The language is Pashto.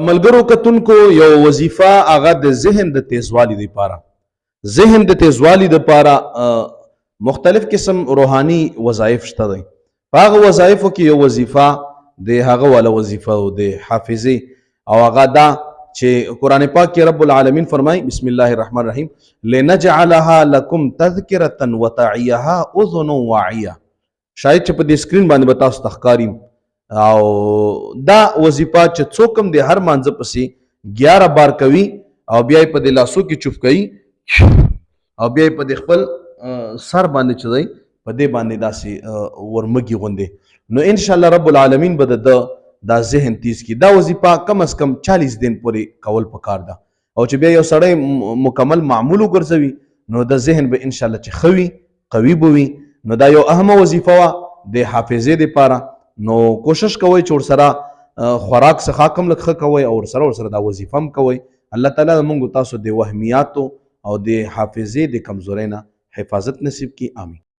ملګرو کتونکو یو وظیفه هغه د ذهن د تیزوالي لپاره مختلف قسم روحاني وظایف شته دي. په هغه وظایفو کې یو وظیفه د هغه والا وظیفه د حافظه او هغه دا چې قرآن پاک کې رب العالمین فرمای بسم الله الرحمن الرحیم لنجعلها لكم تذکرة وتعیها اذن واعیه. شاید چې په دې سکرین باندې به تاسو تخکاریم او دا وظیفه چې څوک هم د هر مانځه پسې 11 بار کوي او بیا یې په دې لاسو کې چوف کوي او بیا یې په دې خپل سر باندې چې دی په دې باندې داسې ورمږي غوندې نو ان شاء الله رب العالمین به د دا ذهن تیز کی. دا وظیفه کم از کم 40 دن پورې کول پکار ده او چې بیا یو سړی مکمل معمول وګرځوي نو د ذهن به ان شاء الله چې خوي قوي بوي. نو دا یو اهمه وظیفه وا د حافظې لپاره. نو کوشش کوئ چې ورسره خوراک څخه کم لږ ښه کوئ او ورسره دا وظیفه هم کوئ. الله تعالی موږ تاسو د وهمیاتو او د حافظې د کمزورۍ نه حفاظت نصیب کړي. آمین.